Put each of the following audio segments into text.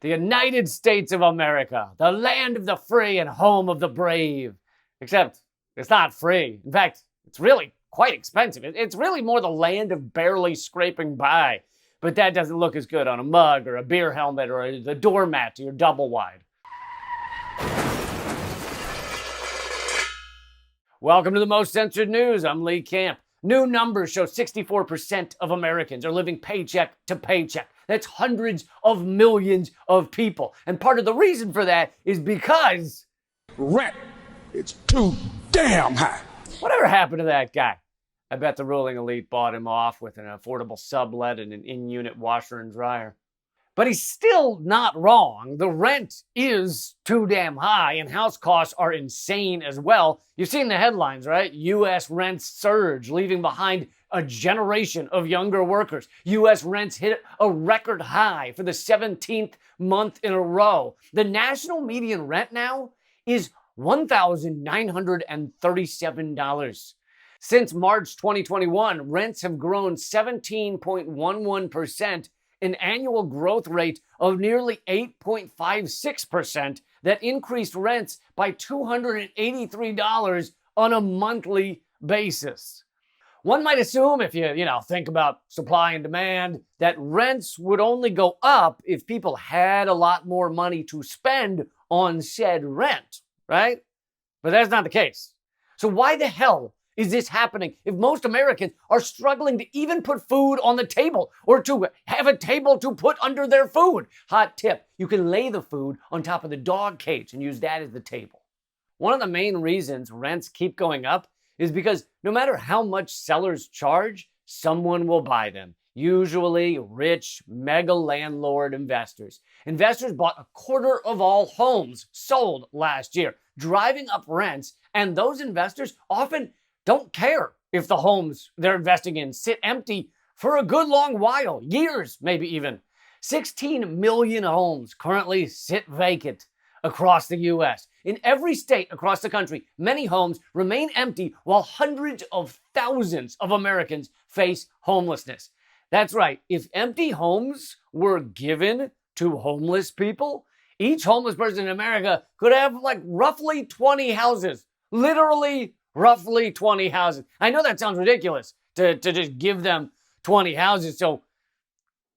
The United States of America, the land of the free and home of the brave. Except it's not free. In fact, it's really quite expensive. It's really more the land of barely scraping by. But that doesn't look as good on a mug or a beer helmet or the doormat to your double wide. Welcome to the Most Censored News. I'm Lee Camp. New numbers show 64% of Americans are living paycheck to paycheck. That's hundreds of millions of people. And part of the reason for that is because rent, it's too damn high. Whatever happened to that guy? I bet the ruling elite bought him off with an affordable sublet and an in-unit washer and dryer. But he's still not wrong. The rent is too damn high, and house costs are insane as well. You've seen the headlines, right? U.S. rents surge, leaving behind a generation of younger workers. U.S. rents hit a record high for the 17th month in a row. The national median rent now is $1,937. Since March 2021, rents have grown 17.11%, an annual growth rate of nearly 8.56% that increased rents by $283 on a monthly basis. One might assume, if you think about supply and demand, that rents would only go up if people had a lot more money to spend on said rent, right? But that's not the case. So why the hell is this happening if most Americans are struggling to even put food on the table or to have a table to put under their food? Hot tip, you can lay the food on top of the dog cage and use that as the table. One of the main reasons rents keep going up is because no matter how much sellers charge, someone will buy them. Usually rich, mega landlord investors. Investors bought a quarter of all homes sold last year, driving up rents, and those investors often don't care if the homes they're investing in sit empty for a good long while, years maybe even. 16 million homes currently sit vacant across the U.S. In every state across the country, many homes remain empty while hundreds of thousands of Americans face homelessness. That's right, if empty homes were given to homeless people, each homeless person in America could have roughly 20 houses. Literally roughly 20 houses. I know that sounds ridiculous to just give them 20 houses. So,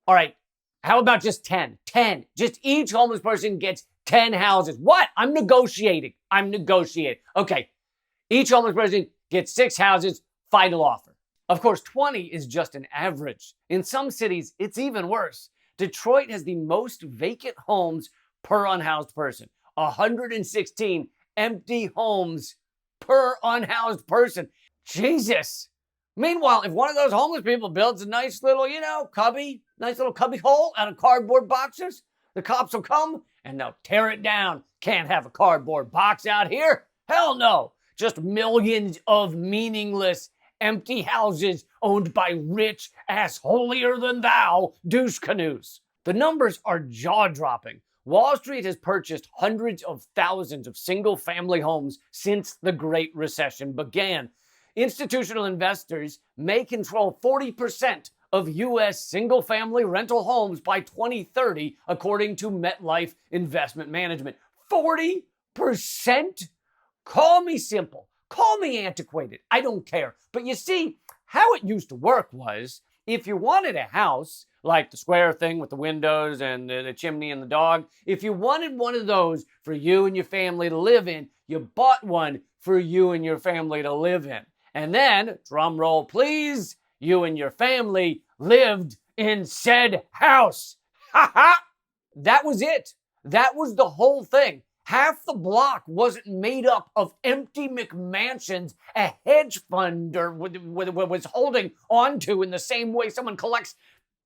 all right, how about just 10? 10. Just each homeless person gets 10 houses. What? I'm negotiating. Okay, each homeless person gets 6 houses, final offer. Of course, 20 is just an average. In some cities, it's even worse. Detroit has the most vacant homes per unhoused person. 116 empty homes per unhoused person. Jesus. Meanwhile, if one of those homeless people builds a nice little, cubby hole out of cardboard boxes, the cops will come and they'll tear it down. Can't have a cardboard box out here. Hell no. Just millions of meaningless empty houses owned by rich ass holier than thou douche canoes. The numbers are jaw-dropping. Wall Street has purchased hundreds of thousands of single-family homes since the Great Recession began. Institutional investors may control 40% of U.S. single-family rental homes by 2030, according to MetLife Investment Management. 40%? Call me simple. Call me antiquated. I don't care. But you see, how it used to work was, if you wanted a house, like the square thing with the windows and the chimney and the dog, if you wanted one of those for you and your family to live in, you bought one for you and your family to live in. And then, drum roll please, you and your family lived in said house. Ha ha! That was it. That was the whole thing. Half the block wasn't made up of empty McMansions a hedge fund was holding onto in the same way someone collects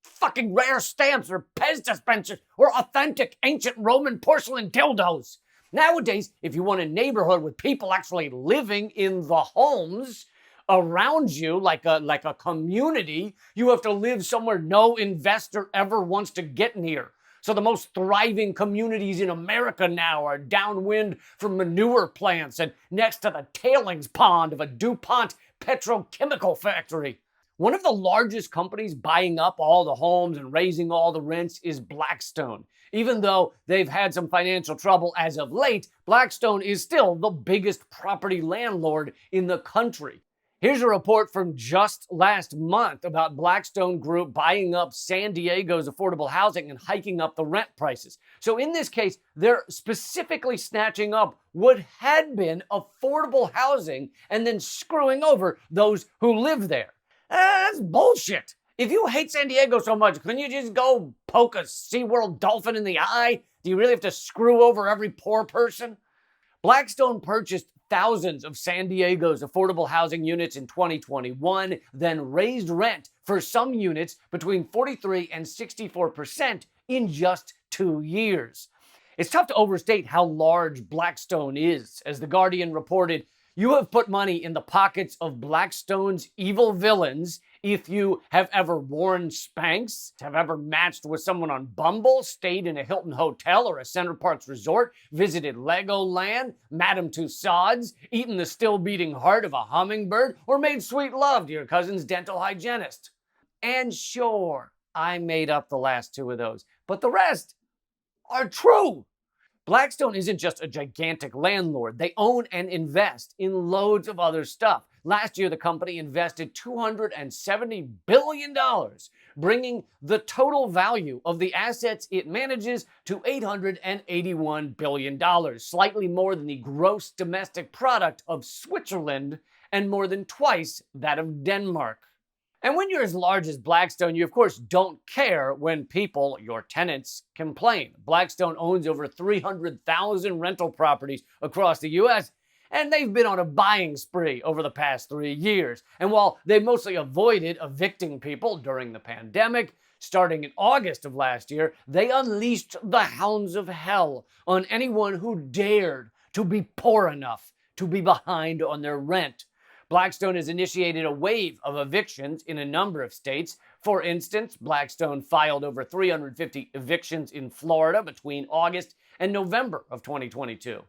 fucking rare stamps or Pez dispensers or authentic ancient Roman porcelain dildos. Nowadays, if you want a neighborhood with people actually living in the homes around you, like a community, you have to live somewhere no investor ever wants to get near. So the most thriving communities in America now are downwind from manure plants and next to the tailings pond of a DuPont petrochemical factory. One of the largest companies buying up all the homes and raising all the rents is Blackstone. Even though they've had some financial trouble as of late, Blackstone is still the biggest property landlord in the country. Here's a report from just last month about Blackstone Group buying up San Diego's affordable housing and hiking up the rent prices. So in this case, they're specifically snatching up what had been affordable housing and then screwing over those who live there. That's bullshit. If you hate San Diego so much, couldn't you just go poke a SeaWorld dolphin in the eye? Do you really have to screw over every poor person? Blackstone purchased thousands of San Diego's affordable housing units in 2021, then raised rent for some units between 43 and 64% in just 2 years. It's tough to overstate how large Blackstone is. As The Guardian reported, you have put money in the pockets of Blackstone's evil villains if you have ever worn Spanx, have ever matched with someone on Bumble, stayed in a Hilton hotel or a Center Parcs resort, visited Legoland, Madame Tussauds, eaten the still-beating heart of a hummingbird, or made sweet love to your cousin's dental hygienist. And sure, I made up the last 2 of those, but the rest are true. Blackstone isn't just a gigantic landlord. They own and invest in loads of other stuff. Last year, the company invested $270 billion, bringing the total value of the assets it manages to $881 billion, slightly more than the gross domestic product of Switzerland and more than twice that of Denmark. And when you're as large as Blackstone, you of course don't care when people, your tenants, complain. Blackstone owns over 300,000 rental properties across the US, and they've been on a buying spree over the past 3 years. And while they mostly avoided evicting people during the pandemic, starting in August of last year, they unleashed the hounds of hell on anyone who dared to be poor enough to be behind on their rent. Blackstone has initiated a wave of evictions in a number of states. For instance, Blackstone filed over 350 evictions in Florida between August and November of 2022.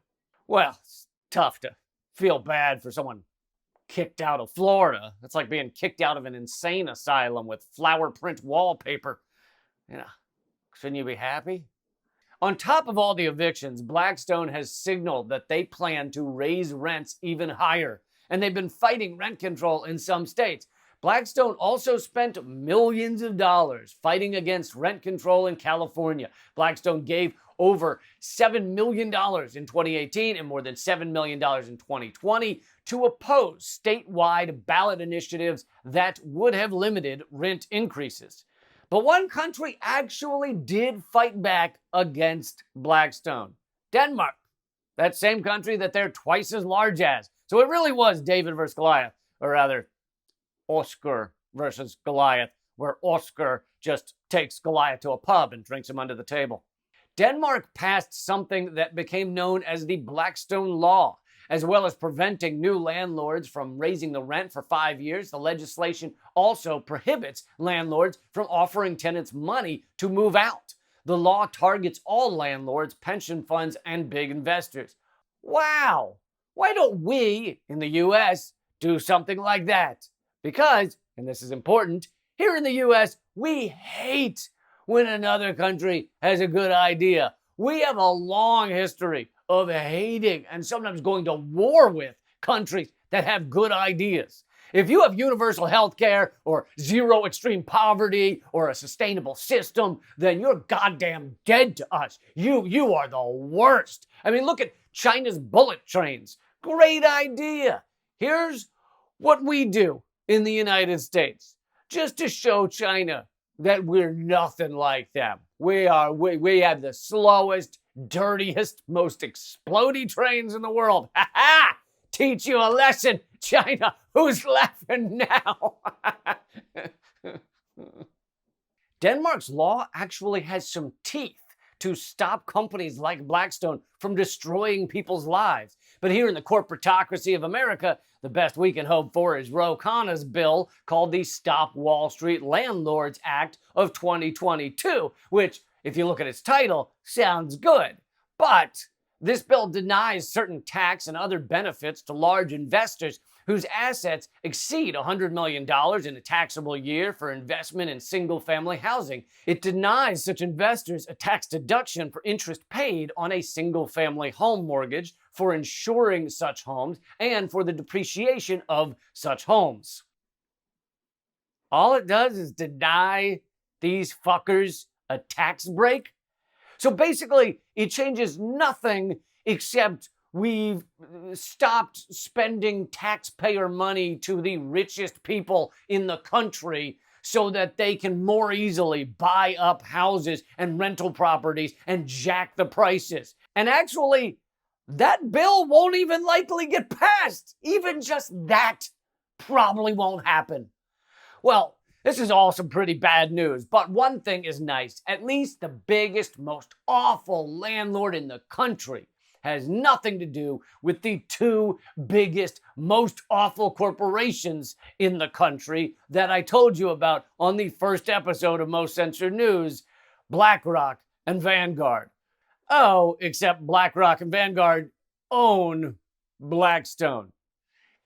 Well, it's tough to feel bad for someone kicked out of Florida. It's like being kicked out of an insane asylum with flower print wallpaper. Shouldn't you be happy? On top of all the evictions, Blackstone has signaled that they plan to raise rents even higher. And they've been fighting rent control in some states. Blackstone also spent millions of dollars fighting against rent control in California. Blackstone gave over $7 million in 2018 and more than $7 million in 2020 to oppose statewide ballot initiatives that would have limited rent increases. But one country actually did fight back against Blackstone: Denmark. That same country that they're twice as large as. So it really was David versus Goliath, or rather, Oscar versus Goliath, where Oscar just takes Goliath to a pub and drinks him under the table. Denmark passed something that became known as the Blackstone Law. As well as preventing new landlords from raising the rent for 5 years, the legislation also prohibits landlords from offering tenants money to move out. The law targets all landlords, pension funds, and big investors. Wow! Why don't we, in the US, do something like that? Because, and this is important, here in the US, we hate when another country has a good idea. We have a long history of hating and sometimes going to war with countries that have good ideas. If you have universal health care or zero extreme poverty or a sustainable system, then you're goddamn dead to us. You are the worst. I mean, look at China's bullet trains. Great idea. Here's what we do in the United States, just to show China that we're nothing like them. We have the slowest, dirtiest, most explodey trains in the world. Ha ha! Teach you a lesson, China. Who's laughing now? Denmark's law actually has some teeth to stop companies like Blackstone from destroying people's lives. But here in the corporatocracy of America, the best we can hope for is Ro Khanna's bill called the Stop Wall Street Landlords Act of 2022, which, if you look at its title, sounds good. But this bill denies certain tax and other benefits to large investors, whose assets exceed $100 million in a taxable year for investment in single-family housing. It denies such investors a tax deduction for interest paid on a single-family home mortgage, for insuring such homes, and for the depreciation of such homes. All it does is deny these fuckers a tax break. So basically, it changes nothing except we've stopped spending taxpayer money to the richest people in the country so that they can more easily buy up houses and rental properties and jack the prices. And actually, that bill won't even likely get passed. Even just that probably won't happen. Well, this is all some pretty bad news, but one thing is nice. At least the biggest, most awful landlord in the country has nothing to do with the two biggest, most awful corporations in the country that I told you about on the first episode of Most Censored News, BlackRock and Vanguard. Oh, except BlackRock and Vanguard own Blackstone.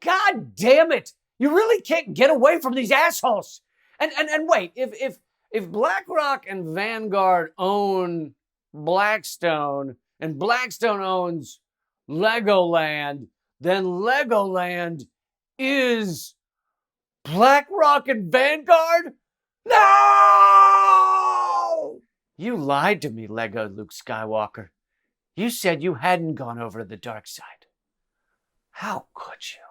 God damn it! You really can't get away from these assholes. And wait, if BlackRock and Vanguard own Blackstone and Blackstone owns Legoland, then Legoland is BlackRock and Vanguard? No! You lied to me, Lego Luke Skywalker. You said you hadn't gone over to the dark side. How could you?